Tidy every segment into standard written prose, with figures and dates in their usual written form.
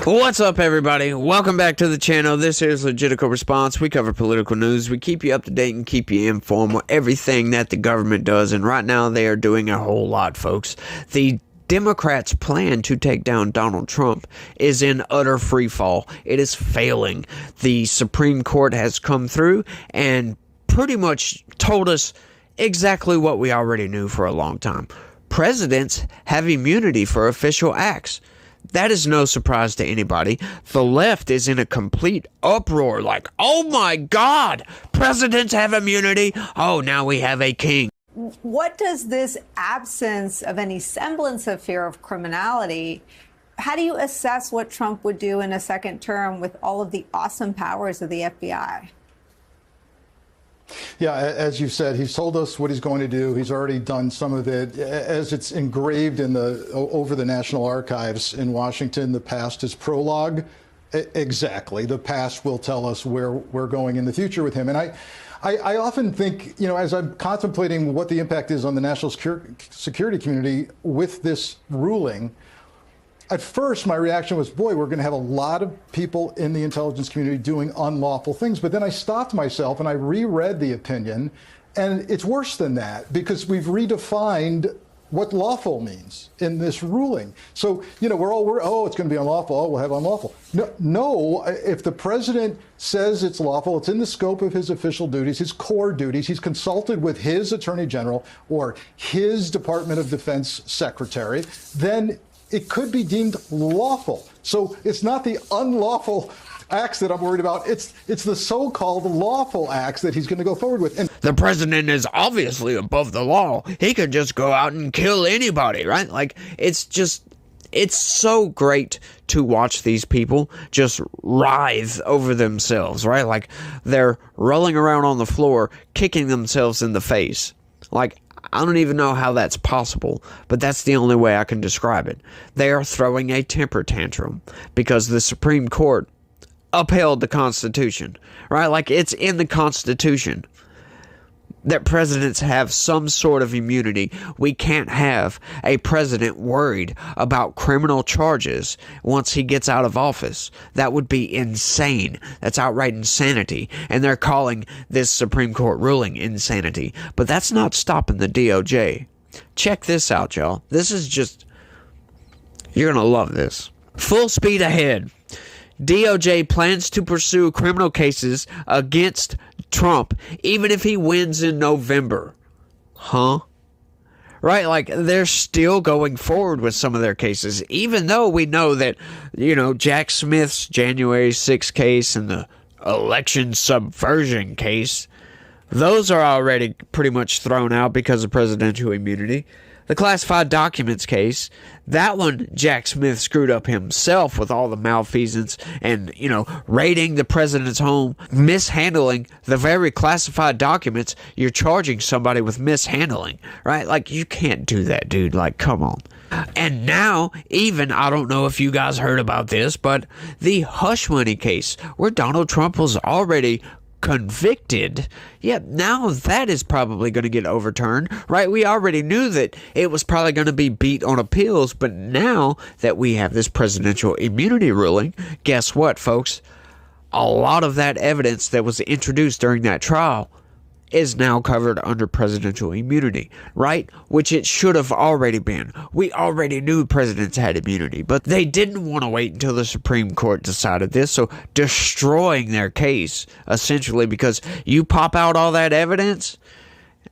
What's up, everybody? Welcome back to the channel. This is Legitical Response. We cover political news. We keep you up to date and keep you informed with everything that the government does. And right now, they are doing a whole lot, folks. The Democrats' plan to take down Donald Trump is in utter freefall. It is failing. The Supreme Court has come through and pretty much told us exactly what we already knew for a long time. Presidents have immunity for official acts. That is no surprise to anybody. The left is in a complete uproar, like, oh my God, presidents have immunity. Oh, now we have a king. What does this absence of any semblance of fear of criminality, how do you assess what Trump would do in a second term with all of the awesome powers of the FBI? Yeah, as you said, he's told us what he's going to do. He's already done some of it. As it's engraved in over the National Archives in Washington, the past is prologue. Exactly. The past will tell us where we're going in the future with him. And I often think, as I'm contemplating what the impact is on the national security community with this ruling, at first, my reaction was, boy, we're going to have a lot of people in the intelligence community doing unlawful things. But then I stopped myself and I reread the opinion, and it's worse than that because we've redefined what lawful means in this ruling. So, we're it's going to be unlawful. Oh, we'll have unlawful. No, if the president says it's lawful, it's in the scope of his official duties, his core duties. He's consulted with his attorney general or his Department of Defense secretary, then it could be deemed lawful. So it's not the unlawful acts that I'm worried about. It's the so-called lawful acts that he's going to go forward with. And the president is obviously above the law. He could just go out and kill anybody, right? Like, it's so great to watch these people just writhe over themselves, right? Like, they're rolling around on the floor, kicking themselves in the face. Like, I don't even know how that's possible, but that's the only way I can describe it. They are throwing a temper tantrum because the Supreme Court upheld the Constitution, right? Like, it's in the Constitution that presidents have some sort of immunity. We can't have a president worried about criminal charges once he gets out of office. That would be insane. That's outright insanity. And they're calling this Supreme Court ruling insanity. But that's not stopping the DOJ. Check this out, y'all. This is just... You're going to love this. Full speed ahead. DOJ plans to pursue criminal cases against Trump, even if he wins in November. Huh? Right? Like, they're still going forward with some of their cases, even though we know that, Jack Smith's January 6th case and the election subversion case, those are already pretty much thrown out because of presidential immunity. The classified documents case, that one, Jack Smith screwed up himself with all the malfeasance and, raiding the president's home, mishandling the very classified documents. You're charging somebody with mishandling, right? Like, you can't do that, dude. Like, come on. And now, even, I don't know if you guys heard about this, but the hush money case, where Donald Trump was already convicted, now that is probably going to get overturned, right? We already knew that it was probably going to be beat on appeals, but now that we have this presidential immunity ruling, guess what, folks? A lot of that evidence that was introduced during that trial is now covered under presidential immunity, right? Which it should have already been. We already knew presidents had immunity, but they didn't want to wait until the Supreme Court decided this, so destroying their case, essentially, because you pop out all that evidence,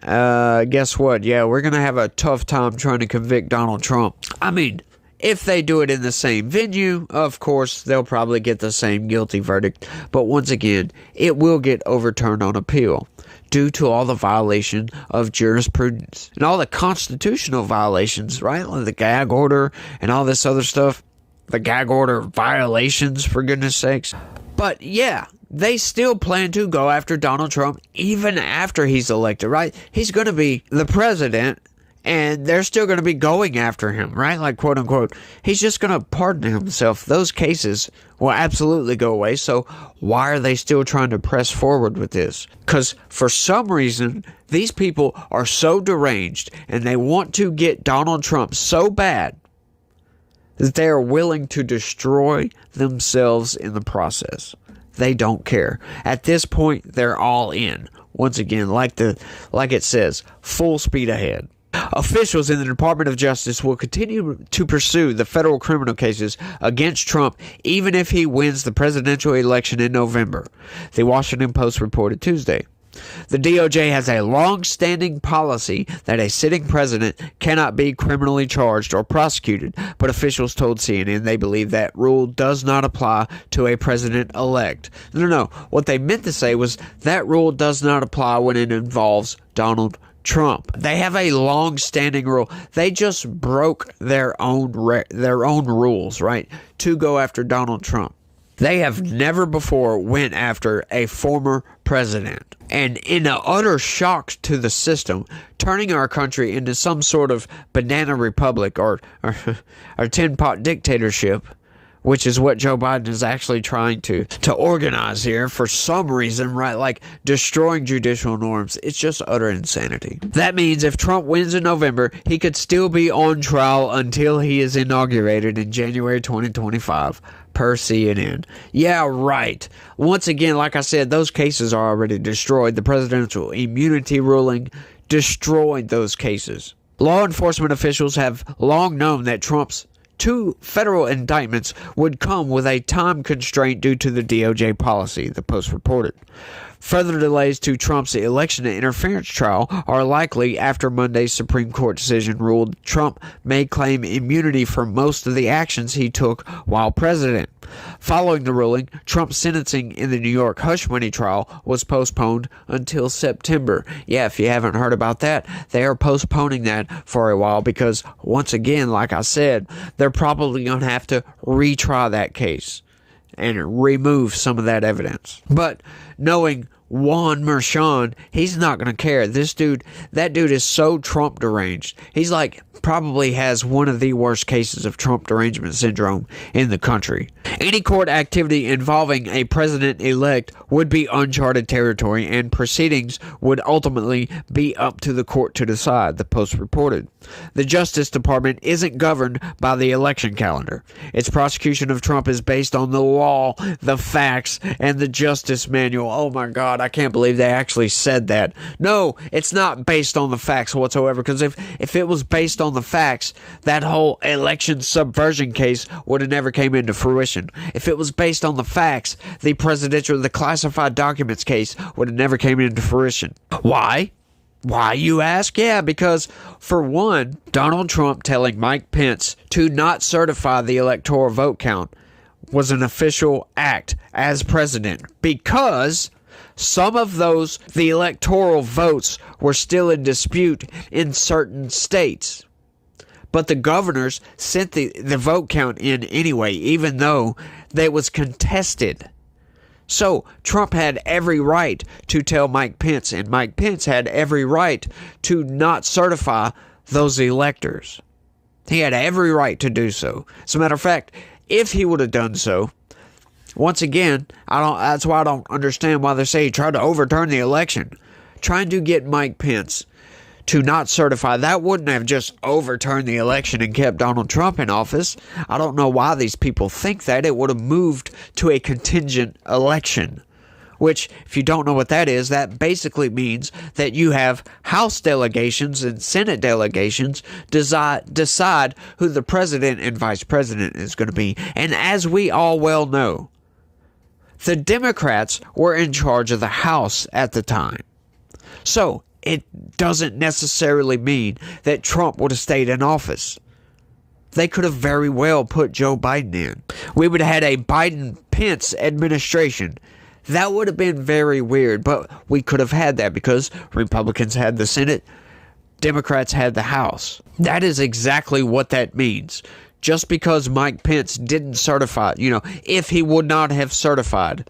guess what? Yeah, we're going to have a tough time trying to convict Donald Trump. I mean, if they do it in the same venue, of course, they'll probably get the same guilty verdict, but once again, it will get overturned on appeal, due to all the violation of jurisprudence and all the constitutional violations, right? Like the gag order and all this other stuff. The gag order violations, for goodness sakes. But yeah, they still plan to go after Donald Trump even after he's elected, right? He's going to be the president, and they're still going to be going after him, right? Like, quote unquote, he's just going to pardon himself. Those cases will absolutely go away. So why are they still trying to press forward with this? Because for some reason, these people are so deranged and they want to get Donald Trump so bad that they are willing to destroy themselves in the process. They don't care. At this point, they're all in. Once again, like it says, full speed ahead. Officials in the Department of Justice will continue to pursue the federal criminal cases against Trump even if he wins the presidential election in November, the Washington Post reported Tuesday. The DOJ has a long-standing policy that a sitting president cannot be criminally charged or prosecuted, but officials told CNN they believe that rule does not apply to a president-elect. No. What they meant to say was that rule does not apply when it involves Donald Trump. They have a long-standing rule. They just broke their own rules, right, to go after Donald Trump. They have never before went after a former president. And in an utter shock to the system, turning our country into some sort of banana republic or tin-pot dictatorship, which is what Joe Biden is actually trying to organize here for some reason, right? Like destroying judicial norms. It's just utter insanity. That means if Trump wins in November, he could still be on trial until he is inaugurated in January 2025. Per CNN. Yeah, right. Once again, like I said, those cases are already destroyed. The presidential immunity ruling destroyed those cases. Law enforcement officials have long known that Trump's 2 federal indictments would come with a time constraint due to the DOJ policy, the Post reported. Further delays to Trump's election interference trial are likely after Monday's Supreme Court decision ruled Trump may claim immunity for most of the actions he took while president. Following the ruling, Trump's sentencing in the New York hush money trial was postponed until September. Yeah, if you haven't heard about that, they are postponing that for a while because, once again, like I said, they're probably going to have to retry that case and remove some of that evidence. But knowing Juan Merchan, he's not going to care. That dude is so Trump deranged. He's like probably has one of the worst cases of Trump derangement syndrome in the country. Any court activity involving a president-elect would be uncharted territory, and proceedings would ultimately be up to the court to decide, the Post reported. The Justice Department isn't governed by the election calendar. Its prosecution of Trump is based on the law, the facts, and the justice manual. Oh my God, I can't believe they actually said that. No, it's not based on the facts whatsoever, because if it was based on the facts, that whole election subversion case would have never came into fruition. If it was based on the facts, the classified documents case would have never came into fruition. Why? Why, you ask? Yeah, because, for one, Donald Trump telling Mike Pence to not certify the electoral vote count was an official act as president, because some of the electoral votes were still in dispute in certain states. But the governors sent the vote count in anyway, even though they was contested. So Trump had every right to tell Mike Pence, and Mike Pence had every right to not certify those electors. He had every right to do so. As a matter of fact, if he would have done so, once again, that's why I don't understand why they say he tried to overturn the election. Trying to get Mike Pence to not certify, that wouldn't have just overturned the election and kept Donald Trump in office. I don't know why these people think that. It would have moved to a contingent election, which, if you don't know what that is, that basically means that you have House delegations and Senate delegations decide who the president and vice president is going to be. And as we all well know, the Democrats were in charge of the House at the time. So it doesn't necessarily mean that Trump would have stayed in office. They could have very well put Joe Biden in. We would have had a Biden-Pence administration. That would have been very weird, but we could have had that because Republicans had the Senate, Democrats had the House. That is exactly what that means. Just because Mike Pence didn't certify, if he would not have certified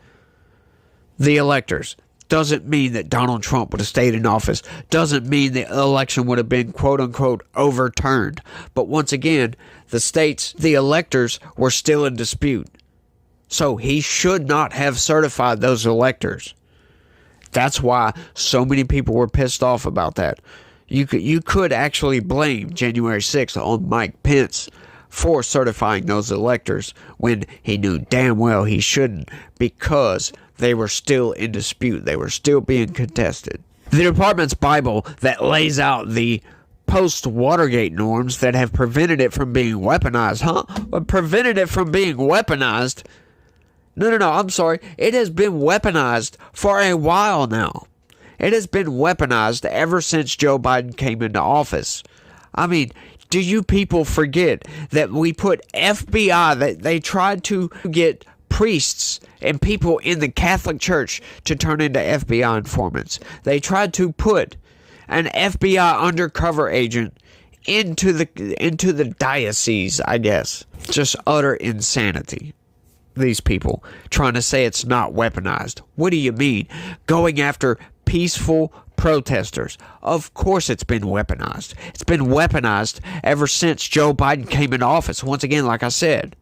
the electors, doesn't mean that Donald Trump would have stayed in office. Doesn't mean the election would have been quote-unquote overturned. But once again, the electors were still in dispute. So he should not have certified those electors. That's why so many people were pissed off about that. You could actually blame January 6th on Mike Pence for certifying those electors when he knew damn well he shouldn't, because they were still in dispute. They were still being contested. The department's Bible that lays out the post-Watergate norms that have prevented it from being weaponized, But prevented it from being weaponized? No, I'm sorry. It has been weaponized for a while now. It has been weaponized ever since Joe Biden came into office. I mean, do you people forget that we put FBI, that they tried to get priests and people in the Catholic Church to turn into FBI informants? They tried to put an FBI undercover agent into the diocese, I guess. Just utter insanity. These people trying to say it's not weaponized. What do you mean? Going after peaceful protesters. Of course it's been weaponized. It's been weaponized ever since Joe Biden came into office. Once again, like I said,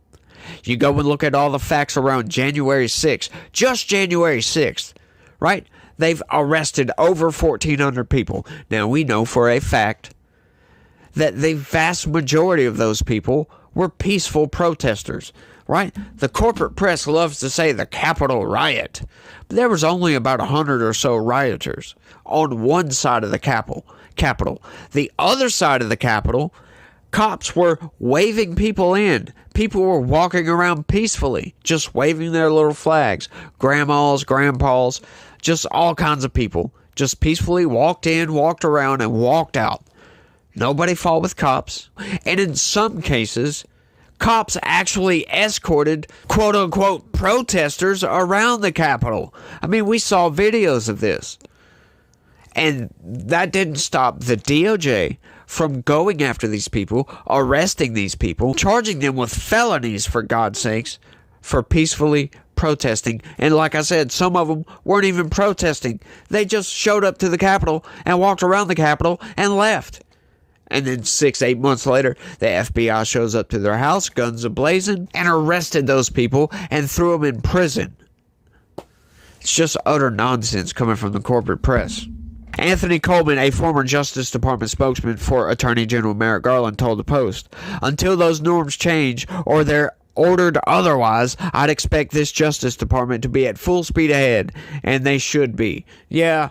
you go and look at all the facts around January 6th. Just January 6th, right? They've arrested over 1,400 people. Now, we know for a fact that the vast majority of those people were peaceful protesters, right? The corporate press loves to say the Capitol riot. But there was only about 100 or so rioters on one side of the Capitol. The other side of the Capitol, cops were waving people in. People were walking around peacefully, just waving their little flags. Grandmas, grandpas, just all kinds of people. Just peacefully walked in, walked around, and walked out. Nobody fought with cops. And in some cases, cops actually escorted quote-unquote protesters around the Capitol. I mean, we saw videos of this. And that didn't stop the DOJ from going after these people, arresting these people, charging them with felonies, for God's sakes, for peacefully protesting. And like I said, some of them weren't even protesting. They just showed up to the Capitol and walked around the Capitol and left. And then 6-8 months later, the FBI shows up to their house, guns a-blazing, and arrested those people and threw them in prison. It's just utter nonsense coming from the corporate press. Anthony Coleman, a former Justice Department spokesman for Attorney General Merrick Garland, told the Post, "Until those norms change or they're ordered otherwise, I'd expect this Justice Department to be at full speed ahead." And they should be. Yeah.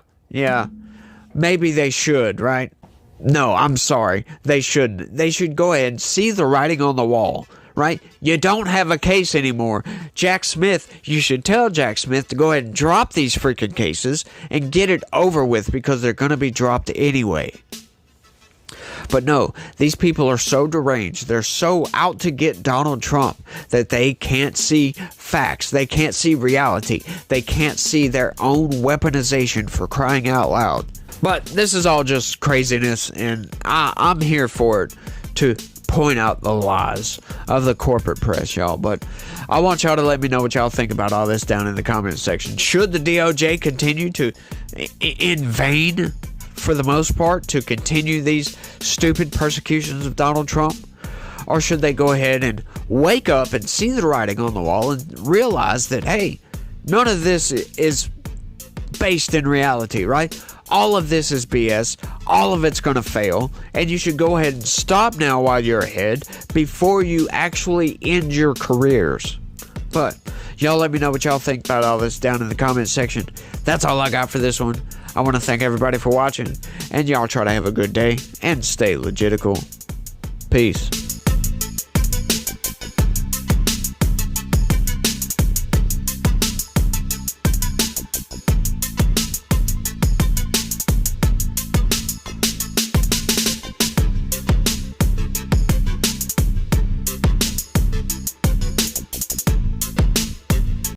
Maybe they should, right? No, I'm sorry. They shouldn't. They should go ahead and see the writing on the wall, right? You don't have a case anymore. Jack Smith, you should tell Jack Smith to go ahead and drop these freaking cases and get it over with, because they're going to be dropped anyway. But no, these people are so deranged. They're so out to get Donald Trump that they can't see facts. They can't see reality. They can't see their own weaponization, for crying out loud. But this is all just craziness, and I'm here for it, to point out the lies of the corporate press, y'all. But I want y'all to let me know what y'all think about all this down in the comment section. Should the DOJ continue to, in vain, for the most part, to continue these stupid persecutions of Donald Trump? Or should they go ahead and wake up and see the writing on the wall and realize that, hey, none of this is based in reality, right? All of this is BS. All of it's going to fail. And you should go ahead and stop now while you're ahead, before you actually end your careers. But y'all let me know what y'all think about all this down in the comment section. That's all I got for this one. I want to thank everybody for watching. And y'all try to have a good day and stay legitical. Peace.